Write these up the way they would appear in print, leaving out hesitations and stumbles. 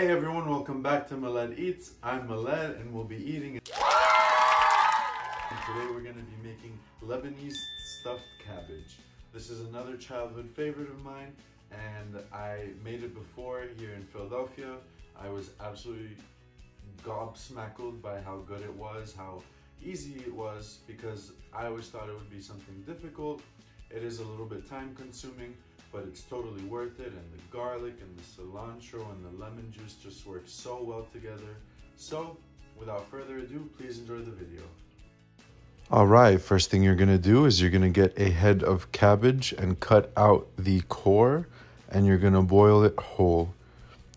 Hey everyone, welcome back to Maled Eats. I'm Maled and we'll be eating. And today we're going to be making Lebanese stuffed cabbage. This is another childhood favorite of mine and I made it before here in Philadelphia. I was absolutely gobsmacked by how good it was, how easy it was, because I always thought it would be something difficult. It is a little bit time consuming, but it's totally worth it, and the garlic and the cilantro and the lemon juice just work so well together. So without further ado, please enjoy the video. Alright, first thing you're going to do is you're going to get a head of cabbage and cut out the core, and you're going to boil it whole.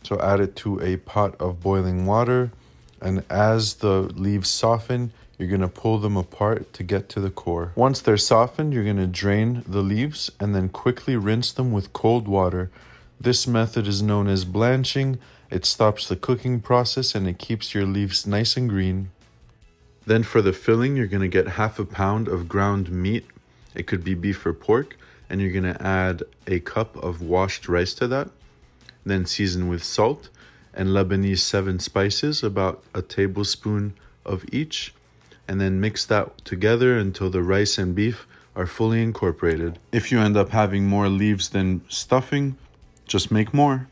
So add it to a pot of boiling water, and as the leaves soften, you're going to pull them apart to get to the core. Once they're softened, you're going to drain the leaves and then quickly rinse them with cold water. This method is known as blanching. It stops the cooking process and it keeps your leaves nice and green. Then for the filling, you're going to get half a pound of ground meat. It could be beef or pork. And you're going to add a cup of washed rice to that. Then season with salt and Lebanese 7 spices, about a tablespoon of each. And then mix that together until the rice and beef are fully incorporated. If you end up having more leaves than stuffing, just make more.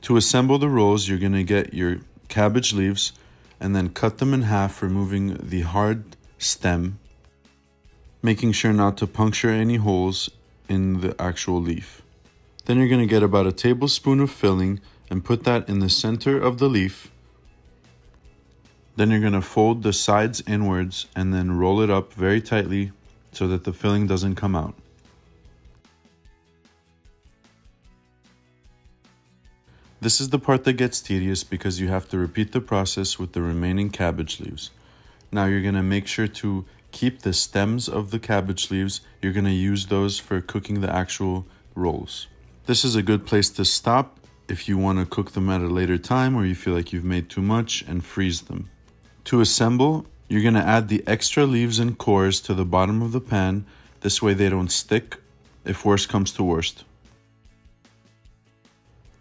To assemble the rolls, you're going to get your cabbage leaves and then cut them in half, removing the hard stem, making sure not to puncture any holes in the actual leaf. Then you're going to get about a tablespoon of filling and put that in the center of the leaf. Then you're going to fold the sides inwards and then roll it up very tightly so that the filling doesn't come out. This is the part that gets tedious because you have to repeat the process with the remaining cabbage leaves. Now you're going to make sure to keep the stems of the cabbage leaves. You're going to use those for cooking the actual rolls. This is a good place to stop if you want to cook them at a later time or you feel like you've made too much, and freeze them. To assemble, you're going to add the extra leaves and cores to the bottom of the pan. This way they don't stick if worse comes to worst.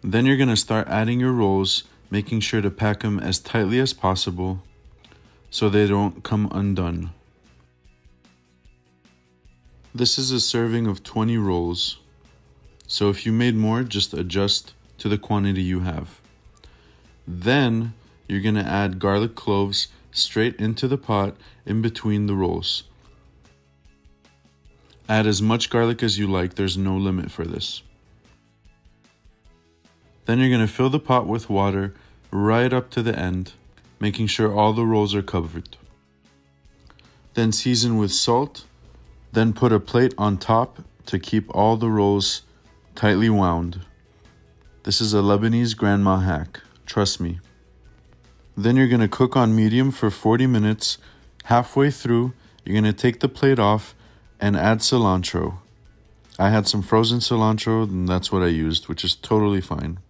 Then you're going to start adding your rolls, making sure to pack them as tightly as possible so they don't come undone. This is a serving of 20 rolls. So if you made more, just adjust to the quantity you have. Then you're going to add garlic cloves straight into the pot in between the rolls. Add as much garlic as you like, there's no limit for this. Then you're going to fill the pot with water right up to the end, making sure all the rolls are covered. Then season with salt, then put a plate on top to keep all the rolls tightly wound. This is a Lebanese grandma hack, trust me. Then you're going to cook on medium for 40 minutes. Halfway through, you're going to take the plate off and add cilantro. I had some frozen cilantro and that's what I used, which is totally fine.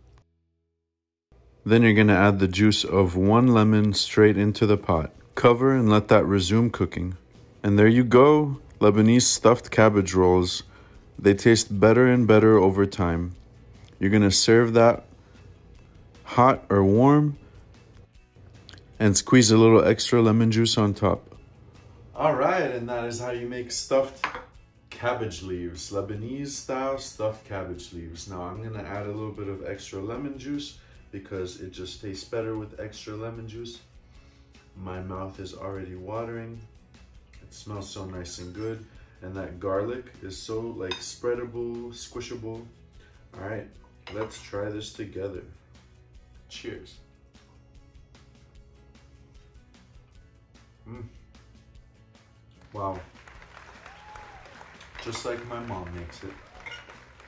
Then you're going to add the juice of 1 lemon straight into the pot. Cover and let that resume cooking. And there you go, Lebanese stuffed cabbage rolls. They taste better and better over time. You're going to serve that hot or warm and squeeze a little extra lemon juice on top. Alright, and that is how you make stuffed cabbage leaves. Lebanese style stuffed cabbage leaves. Now I'm going to add a little bit of extra lemon juice because it just tastes better with extra lemon juice. My mouth is already watering. It smells so nice and good. And that garlic is so like spreadable, squishable. Alright, let's try this together. Cheers. Wow. Just like my mom makes it.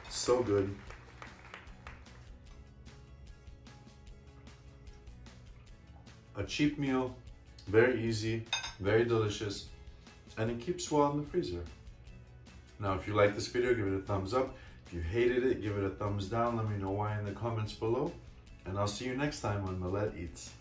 So good. A cheap meal, very easy, very delicious, and it keeps well in the freezer. Now, if you like this video, give it a thumbs up. If you hated it, give it a thumbs down. Let me know why in the comments below. And I'll see you next time on Maled Eats.